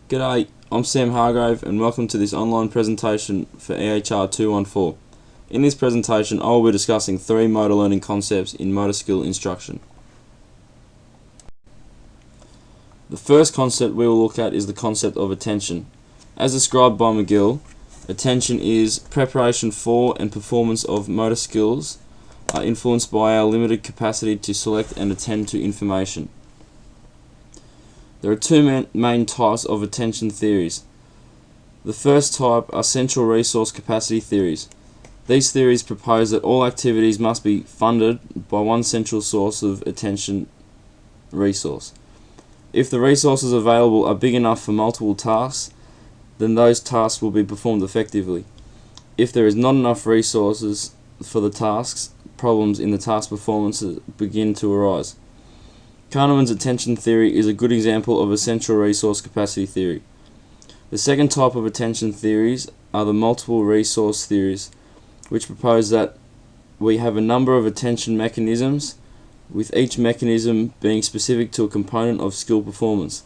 G'day, I'm Sam Hargreave and welcome to this online presentation for EHR214. In this presentation I will be discussing three motor learning concepts in motor skill instruction. The first concept we will look at is the concept of attention. As described by McGill, attention is preparation for and performance of motor skills are influenced by our limited capacity to select and attend to information. There are two main types of attention theories. The first type are central resource capacity theories. These theories propose that all activities must be funded by one central source of attention resource. If the resources available are big enough for multiple tasks, then those tasks will be performed effectively. If there is not enough resources for the tasks, problems in the task performance begin to arise. Kahneman's attention theory is a good example of a central resource capacity theory. The second type of attention theories are the multiple resource theories, which propose that we have a number of attention mechanisms, with each mechanism being specific to a component of skill performance.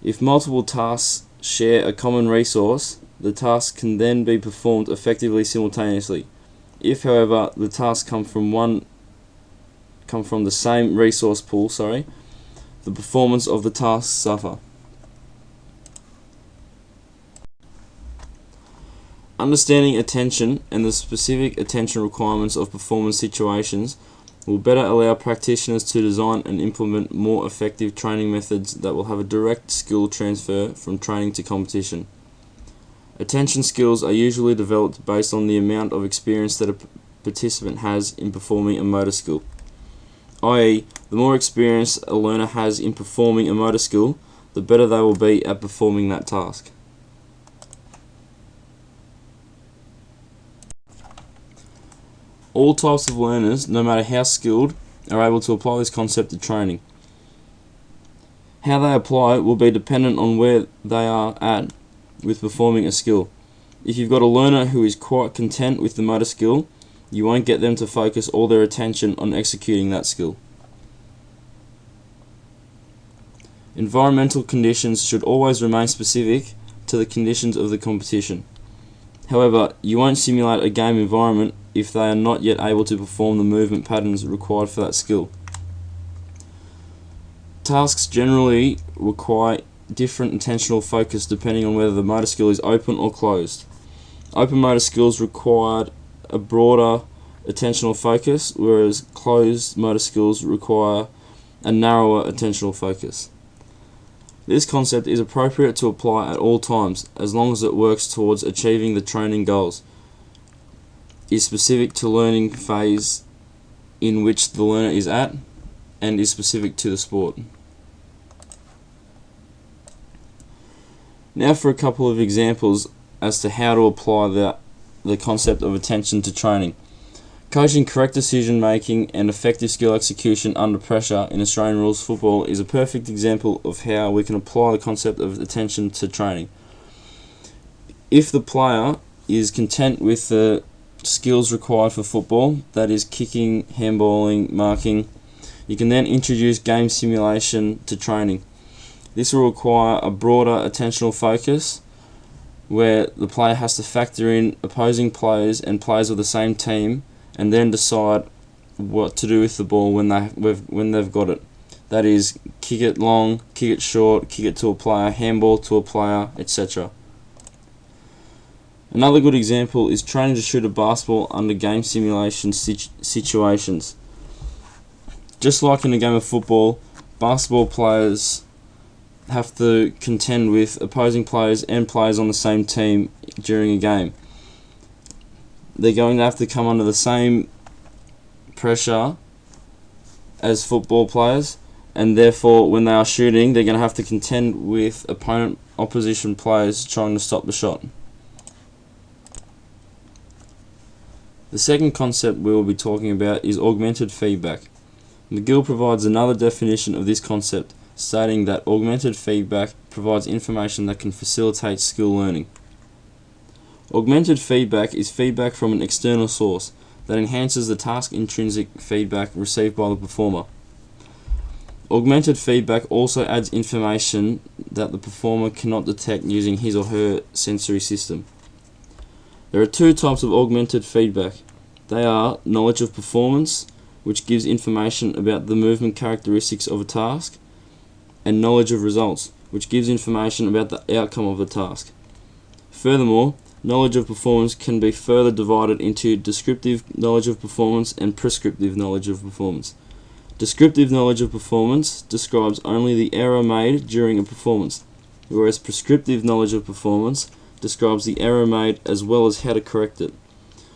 If multiple tasks share a common resource, the task can then be performed effectively simultaneously. If, however, the tasks come from the same resource pool, the performance of the tasks suffer. Understanding attention and the specific attention requirements of performance situations will better allow practitioners to design and implement more effective training methods that will have a direct skill transfer from training to competition. Attention skills are usually developed based on the amount of experience that a participant has in performing a motor skill, i.e., the more experience a learner has in performing a motor skill, the better they will be at performing that task. All types of learners, no matter how skilled, are able to apply this concept to training. How they apply it will be dependent on where they are at with performing a skill. If you've got a learner who is quite content with the motor skill, you won't get them to focus all their attention on executing that skill. Environmental conditions should always remain specific to the conditions of the competition. However, you won't simulate a game environment if they are not yet able to perform the movement patterns required for that skill. Tasks generally require different attentional focus depending on whether the motor skill is open or closed. Open motor skills require a broader attentional focus, whereas closed motor skills require a narrower attentional focus. This concept is appropriate to apply at all times, as long as it works towards achieving the training goals, is specific to learning phase in which the learner is at, and is specific to the sport. Now for a couple of examples as to how to apply the concept of attention to training. Coaching correct decision making and effective skill execution under pressure in Australian rules football is a perfect example of how we can apply the concept of attention to training. If the player is content with the skills required for football, that is kicking, handballing, marking, you can then introduce game simulation to training. This will require a broader attentional focus, where the player has to factor in opposing players and players of the same team and then decide what to do with the ball when they've got it. That is, kick it long, kick it short, kick it to a player, handball to a player, etc. Another good example is training to shoot a basketball under game simulation situations. Just like in a game of football, basketball players have to contend with opposing players and players on the same team during a game. They're going to have to come under the same pressure as football players, and therefore when they are shooting, they're going to have to contend with opposition players trying to stop the shot. The second concept we will be talking about is augmented feedback. McGill provides another definition of this concept, stating that augmented feedback provides information that can facilitate skill learning. Augmented feedback is feedback from an external source that enhances the task intrinsic feedback received by the performer. Augmented feedback also adds information that the performer cannot detect using his or her sensory system. There are two types of augmented feedback. They are knowledge of performance, which gives information about the movement characteristics of a task, and knowledge of results, which gives information about the outcome of the task. Furthermore, knowledge of performance can be further divided into descriptive knowledge of performance and prescriptive knowledge of performance. Descriptive knowledge of performance describes only the error made during a performance, whereas prescriptive knowledge of performance describes the error made as well as how to correct it.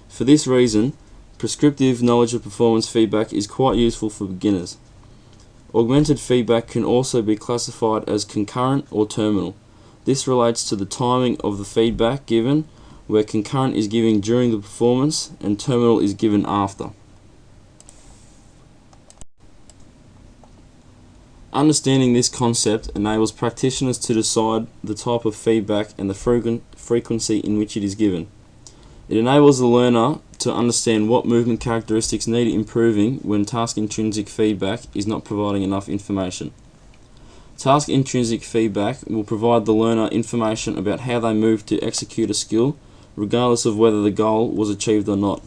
For this reason, prescriptive knowledge of performance feedback is quite useful for beginners. Augmented feedback can also be classified as concurrent or terminal. This relates to the timing of the feedback given, where concurrent is given during the performance and terminal is given after. Understanding this concept enables practitioners to decide the type of feedback and the frequency in which it is given. It enables the learner to understand what movement characteristics need improving when task intrinsic feedback is not providing enough information. Task intrinsic feedback will provide the learner information about how they move to execute a skill, regardless of whether the goal was achieved or not.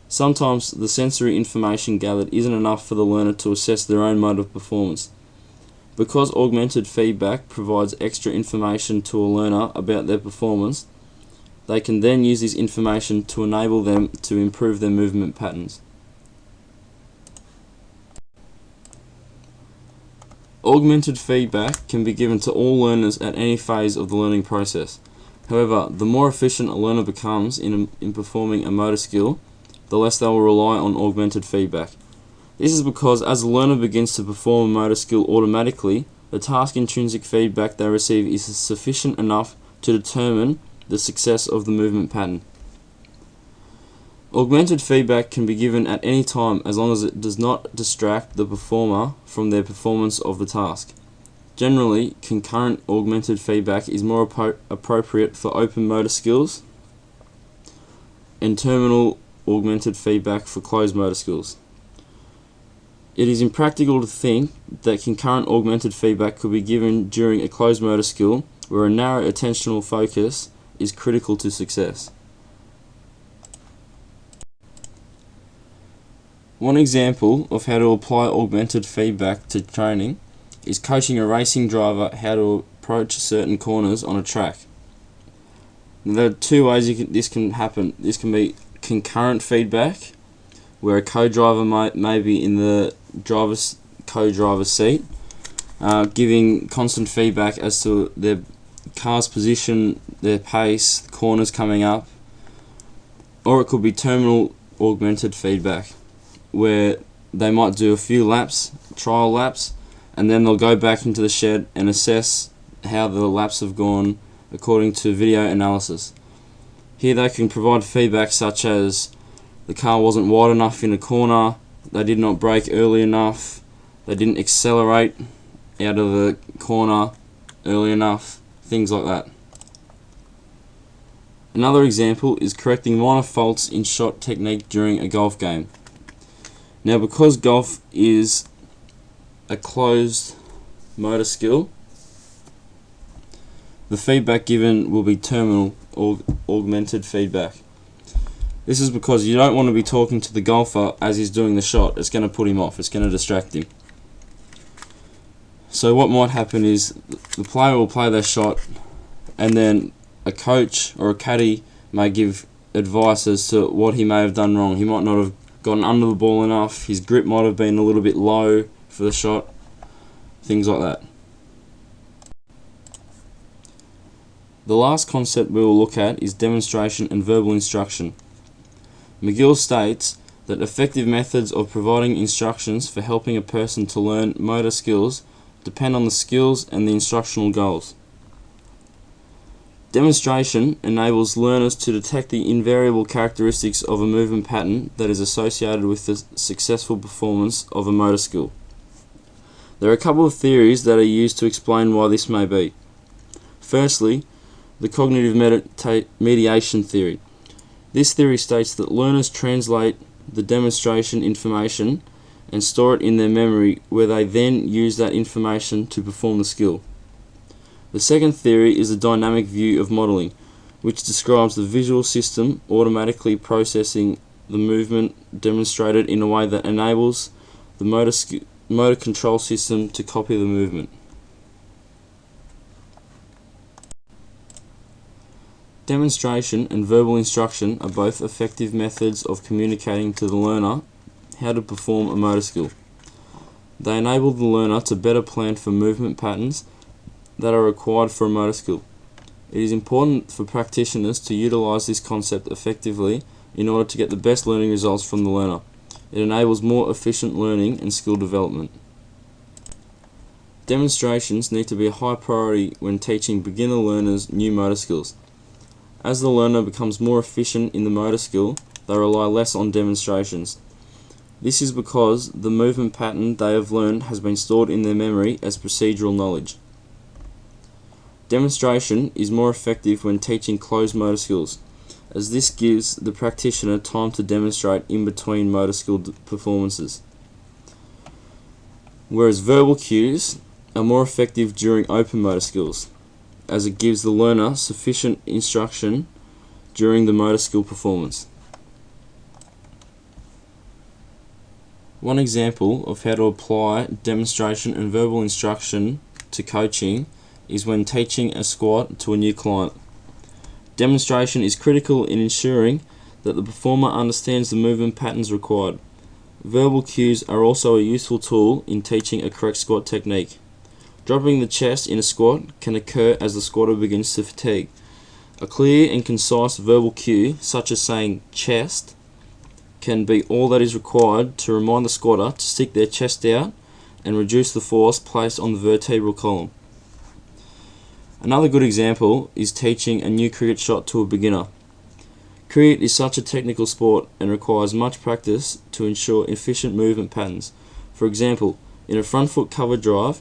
Sometimes the sensory information gathered isn't enough for the learner to assess their own mode of performance. Because augmented feedback provides extra information to a learner about their performance, they can then use this information to enable them to improve their movement patterns. Augmented feedback can be given to all learners at any phase of the learning process. However, the more efficient a learner becomes in performing a motor skill, the less they will rely on augmented feedback. This is because as the learner begins to perform a motor skill automatically, the task intrinsic feedback they receive is sufficient enough to determine the success of the movement pattern. Augmented feedback can be given at any time as long as it does not distract the performer from their performance of the task. Generally, concurrent augmented feedback is more appropriate for open motor skills, and terminal augmented feedback for closed motor skills. It is impractical to think that concurrent augmented feedback could be given during a closed motor skill where a narrow attentional focus is critical to success. One example of how to apply augmented feedback to training is coaching a racing driver how to approach certain corners on a track. Now, there are two ways this can happen. This can be concurrent feedback, where a co-driver may be in the co-driver's seat, giving constant feedback as to their car's position, their pace, the corners coming up. Or it could be terminal augmented feedback, where they might do a few laps, trial laps, and then they'll go back into the shed and assess how the laps have gone according to video analysis. Here they can provide feedback such as the car wasn't wide enough in a corner, they did not brake early enough, they didn't accelerate out of the corner early enough, things like that. Another example is correcting minor faults in shot technique during a golf game. Now, because golf is a closed motor skill, the feedback given will be terminal or augmented feedback. This is because you don't want to be talking to the golfer as he's doing the shot. It's going to put him off, it's going to distract him. So what might happen is the player will play their shot, and then a coach or a caddy may give advice as to what he may have done wrong. He might not have gotten under the ball enough, his grip might have been a little bit low for the shot, things like that. The last concept we will look at is demonstration and verbal instruction. McGill states that effective methods of providing instructions for helping a person to learn motor skills depend on the skills and the instructional goals. Demonstration enables learners to detect the invariable characteristics of a movement pattern that is associated with the successful performance of a motor skill. There are a couple of theories that are used to explain why this may be. Firstly, the cognitive mediation theory. This theory states that learners translate the demonstration information and store it in their memory, where they then use that information to perform the skill. The second theory is the dynamic view of modelling, which describes the visual system automatically processing the movement demonstrated in a way that enables the motor control system to copy the movement. Demonstration and verbal instruction are both effective methods of communicating to the learner how to perform a motor skill. They enable the learner to better plan for movement patterns that are required for a motor skill. It is important for practitioners to utilize this concept effectively in order to get the best learning results from the learner. It enables more efficient learning and skill development. Demonstrations need to be a high priority when teaching beginner learners new motor skills. As the learner becomes more efficient in the motor skill, they rely less on demonstrations. This is because the movement pattern they have learned has been stored in their memory as procedural knowledge. Demonstration is more effective when teaching closed motor skills, as this gives the practitioner time to demonstrate in between motor skill performances. Whereas verbal cues are more effective during open motor skills, as it gives the learner sufficient instruction during the motor skill performance. One example of how to apply demonstration and verbal instruction to coaching is when teaching a squat to a new client. Demonstration is critical in ensuring that the performer understands the movement patterns required. Verbal cues are also a useful tool in teaching a correct squat technique. Dropping the chest in a squat can occur as the squatter begins to fatigue. A clear and concise verbal cue, such as saying chest, can be all that is required to remind the squatter to stick their chest out and reduce the force placed on the vertebral column. Another good example is teaching a new cricket shot to a beginner. Cricket is such a technical sport and requires much practice to ensure efficient movement patterns. For example, in a front foot cover drive,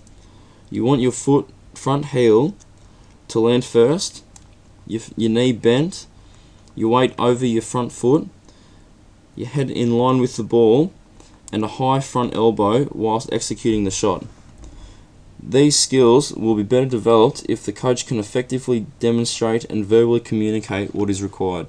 you want your front heel to land first, your knee bent, your weight over your front foot, your head in line with the ball, and a high front elbow whilst executing the shot. These skills will be better developed if the coach can effectively demonstrate and verbally communicate what is required.